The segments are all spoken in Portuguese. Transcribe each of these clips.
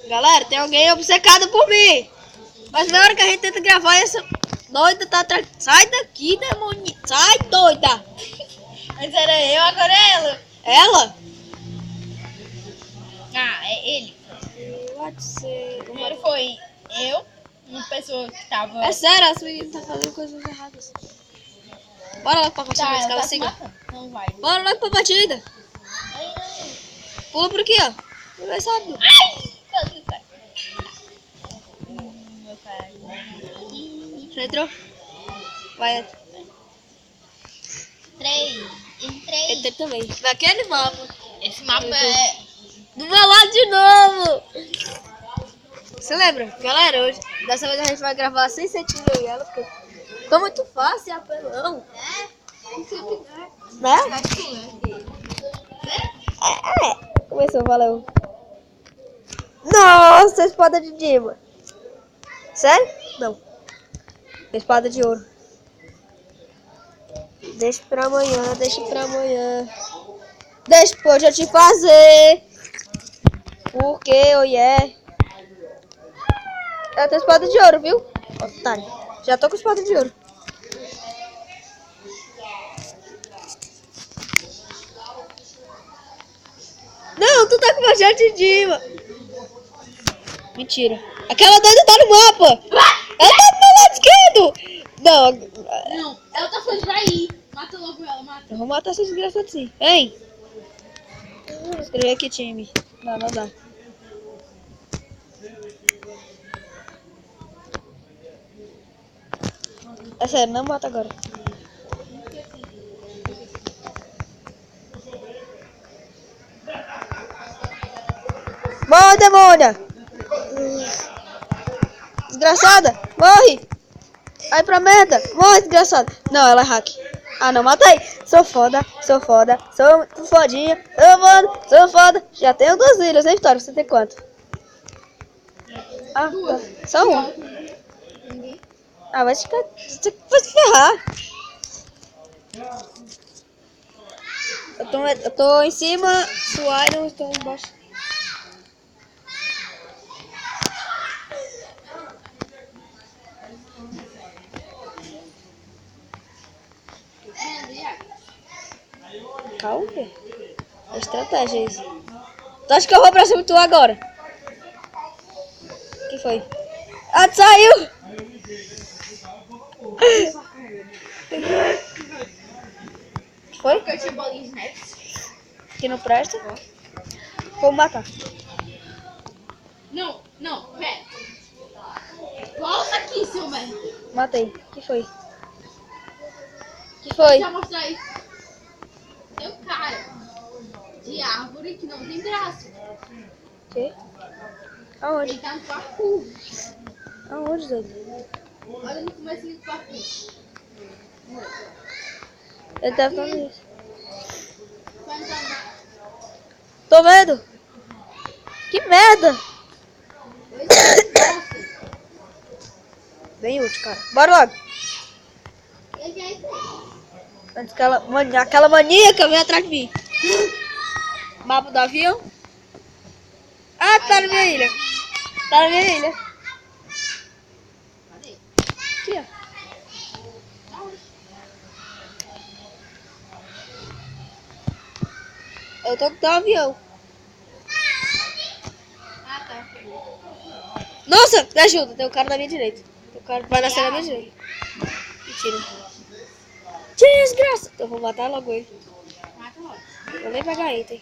Galera, tem alguém obcecado por mim. Mas na hora que a gente tenta gravar, essa doida tá atrás. Sai daqui, demônio. Sai, doida. Antes era eu, agora é ela. Ela? Ah, é ele. Pode ser. Primeiro foi eu, uma pessoa que tava... É sério, as meninas tá fazendo coisas erradas. Bora lá pra partida, Tá, que ela ela tá se siga. matando. Não vai. Bora logo pra partida. Ai, ai. Pula por aqui, ó. Não vai sabe. Ai! Meu pai. Já entrou? Vai. 3. Entrei. Entrei também. Naquele mapa. Esse mapa é... Do meu lado de novo. Você lembra? Galera, hoje, dessa vez a gente vai gravar sem sentir eu e ela, porque ficou muito fácil e apelão. Né? Começou, valeu. Nossa, espada de Dima. Sério? Não. Espada de ouro. Deixa pra amanhã, deixa pra amanhã. Deixa pra hoje eu te fazer. Porque, oh yeah. Eu tenho espada de ouro, viu? Otário. Já tô com espada de ouro. Não, tu tá com machado de Dima. Mentira. Aquela doida tá no mapa. Ela tá do meu lado esquerdo. Não. Não, ela tá falando pra ir. Mata logo ela, mata. Eu vou matar essa desgraçada sim. Hein? Vou escrever aqui, time. Não, não dá. É sério, não mata agora. Morre, demônia! Desgraçada! Morre! Vai pra merda! Morre, desgraçada! Não, ela é hack. Ah, não, matei! Sou foda, sou foda, sou fodinha, sou foda. Já tenho 2 ilhas, hein, Vitória? Você tem quanto? Ah, tá. Só uma. Ah, vai se ferrar. Eu tô em cima do Iron, estou embaixo. Calma, filho. É estratégia isso. Tu acha que eu vou pra cima de tu agora? O que foi? Ah, tu saiu! Foi? Porque eu tinha bolinha de neve. Que não presta? Vou matar. Não, não, pera. Volta aqui, seu merda. Matei. O que foi? O que foi? Já mostrar isso. Tem um cara de árvore que não tem braço. O quê? Aonde? Ele tá no parkour. Aonde, Zé? Olha no comecinho do parkour. Ele deve estar nisso. Vai entrar Tô vendo! Que merda! Bem útil, cara. Bora logo! Eu já entrei. Antes que aquela maníaca vem atrás de mim. Mapa do avião. Ah, tá na minha ilha. Tá na minha ilha. Cadê? Aqui, ó. Eu tô com o avião. Ah, tá. Nossa, me ajuda. Tem um cara na minha direita. Tem um cara que vai nascer na minha direita. Mentira. Desgraça. Eu vou matar logo ele. Mata logo. Vou nem pegar item.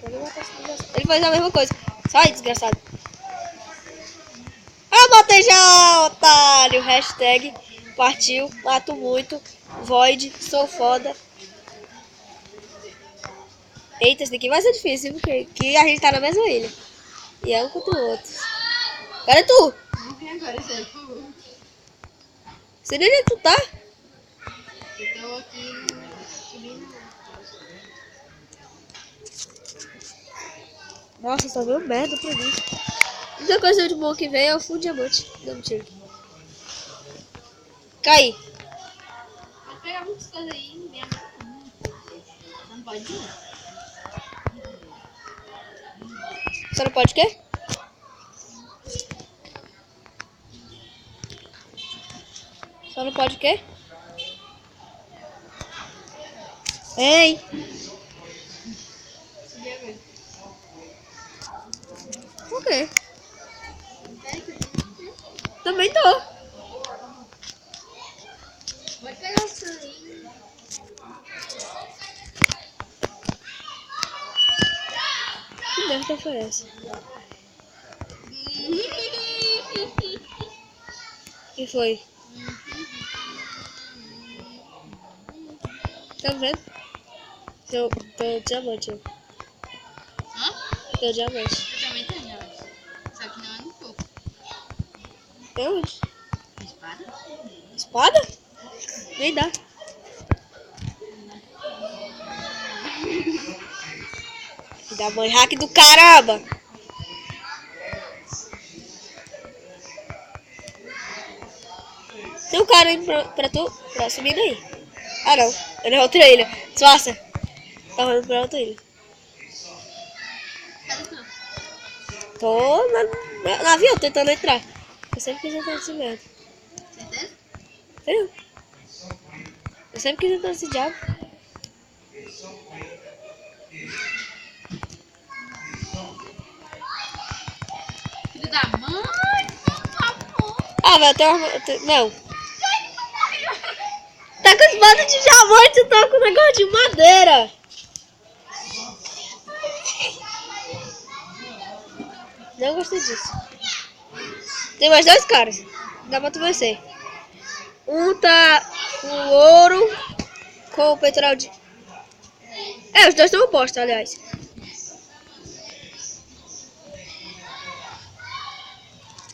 Vou nem matar esse desgraçado. Ele faz a mesma coisa. Sai, desgraçado. Ah, matei já, otário. Hashtag partiu. Mato muito. Void. Sou foda. Eita, esse daqui vai ser difícil, porque aqui a gente tá na mesma ilha. E é um contra o outro. Cadê tu? Morri agora, sério, por favor. Você nem onde tu tá? Eu tô aqui subindo. Nossa, só veio merda pra mim. A única coisa de boa que veio é o full diamante. Não, mentira. Cai. Pode pegar muitas coisas aí, não vem não pode ir. Você não pode o quê? Só não pode o quê? Ei! Por quê? Também tô. Vai pegar o sangue. Que merda foi essa? Que foi? Tá vendo? Teu diamante. Hã? Teu diamante. Eu também tenho, eu acho. Só que não é no corpo. É onde? Espada? Espada? Nem dá. Filho da mãe, hack do caramba! Tem um cara indo pra tu, pra subir daí. Ah não, ele é outra ilha. Disfarça. Tá indo pra outra ilha. Cadê tu? Tô na avião tentando entrar. Eu sempre quis entrar nesse merda. Certeza? Eu sempre quis entrar nesse diabo. Filho da mãe, por favor. Ah, vai ter uma... Não. Tá com espada de diamante, eu tô com negócio de madeira. Não gostei disso. Tem mais dois caras. Dá pra tu vencer. Um tá com ouro, com o peitoral de... É, os dois são opostos, aliás.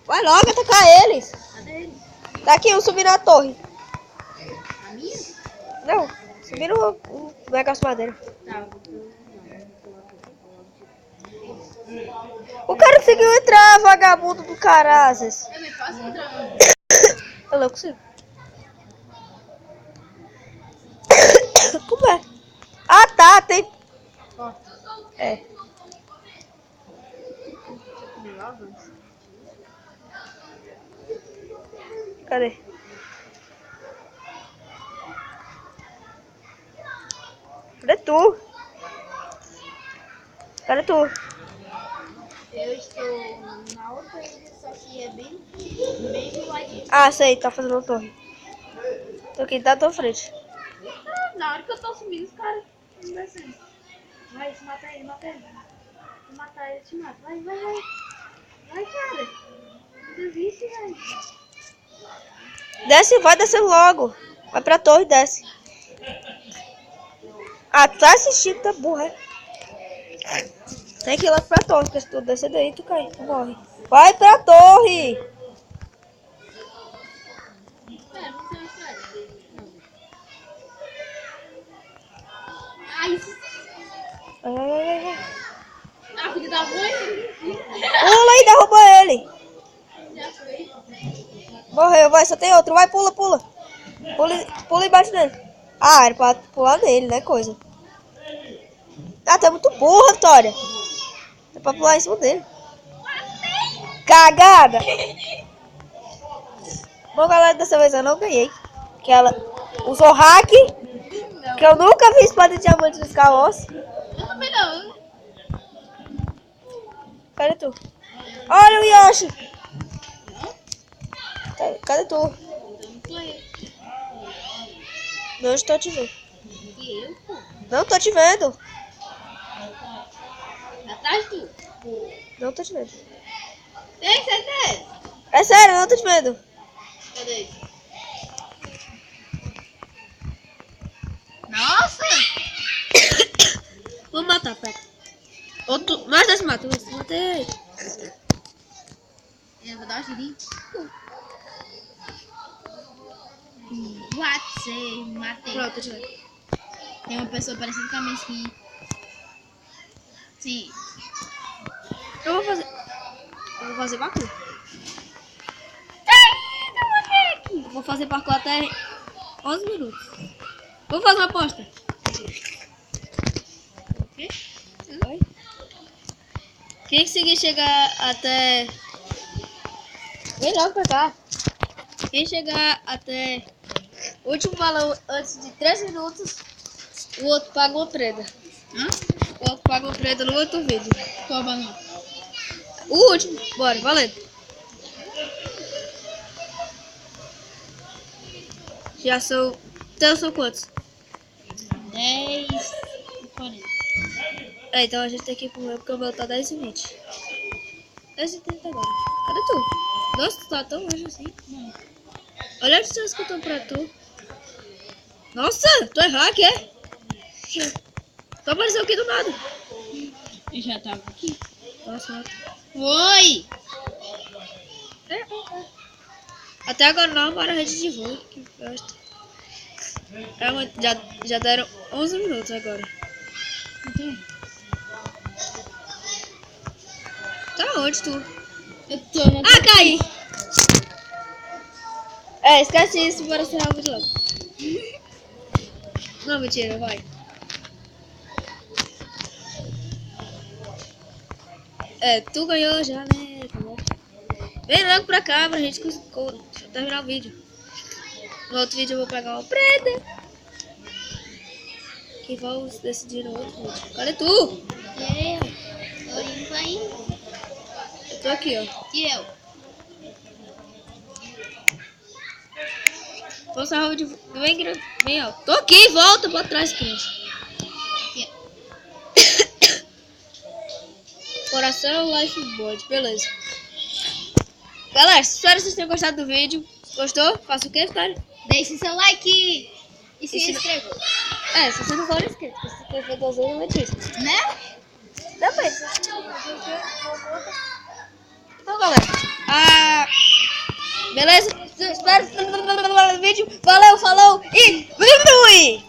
Vai logo atacar eles. Cadê ele? Tá aqui, um subindo a torre. A minha? Não, subindo o negócio de madeira. Tá. O cara conseguiu entrar, vagabundo do carazes. Eu me posso entrar? Eu não consigo. Como é? Ah, tá, tem... É. Cadê? Cadê tu? Cadê tu? Eu estou na outra ilha, só que é bem do ladinho. Ah, sei, tá fazendo a torre. Tô aqui, tá à tua frente. Na hora que eu tô subindo, os caras estão descendo. Vai, se mata ele, mata ele. Se matar ele, te mata. Vai, vai, vai. Vai, cara. Não desiste, velho. Desce, vai descer logo. Vai pra torre e desce. Ah, tu tá assistindo, tá burra, é? Tem que ir lá pra torre, porque se tu descer daí, tu cai, tu morre. Vai pra torre! Espera, não sei mais Ai, isso. Vai. Ah, filho da mãe. Pula e derruba ele. Já foi. Morreu, vai, só tem outro. Vai, pula. Pula e bate nele. Ah, era pra pular nele, né, coisa. Ah, tu é muito burra, Vitória. É pra pular em cima dele. Cagada! Bom, galera, dessa vez eu não ganhei. Que ela usou hack. Que eu nunca vi espada de diamante nos caos. Eu também não. Cadê tu? Olha o Yoshi! Cadê tu? Então não sou eu. Não estou te vendo. E eu, pô. Não tô te vendo. Atrás tu. Não tô te vendo. Tem certeza? É sério, não tô te vendo. Cadê? Nossa! Vou matar, pera. Outro, mais dois matam. Matei. Eu vou dar um girinho. Matei. Pronto, tô te vendo. Tem uma pessoa parecida com a minha skin. Sim. Eu vou fazer parkour. Eu vou fazer parkour até 11 minutos. Vamos fazer uma aposta. O quê? Oi? Quem conseguir chegar até... Vem logo pra cá. Quem chegar até o último valor antes de 3 minutos, o outro paga uma prenda. Hã? O outro paga uma prenda no outro vídeo. Qual balão? O último. Bora, valendo. Já são... Então são quantos? 10 e 40. É, então a gente tem que ir pro meu, porque o meu tá 10 e 20. 10 e 30 agora. Cadê tu? Nossa, tu tá tão longe assim. Não. Olha a distância que eu tô pra tu. Nossa, tu é hack, é? Tu apareceu aqui do nada. Eu já tava aqui. Nossa, Oi! até agora não arrumaram a rede de voo. Que bosta. Já deram 11 minutos agora. Tá onde tu? Eu tô na... Ah, caí! É, esquece isso, bora encerrar o vídeo logo. Não, mentira, vai. É, tu ganhou já, né? Tá bom. Vem logo pra cá pra gente terminar o vídeo. No outro vídeo eu vou pegar uma prenda. Que vamos decidir no outro vídeo. Cadê tu? Eu. Tô indo ainda. Eu tô aqui, ó. E eu? Vou encerrar o vídeo. Vem, ó. Tô aqui, volta pra trás, criança. Aqui, Coração Lifeboard, beleza. Galera, espero que vocês tenham gostado do vídeo. Gostou? Faça o que, cara? Deixe seu like e se E se- inscreva. É, se você não for inscrito, se você inscrever 2 vezes, não é disso. Né? Depois. Então, galera. Beleza? Espero que vocês tenham gostado do vídeo. Valeu, falou e... Fui!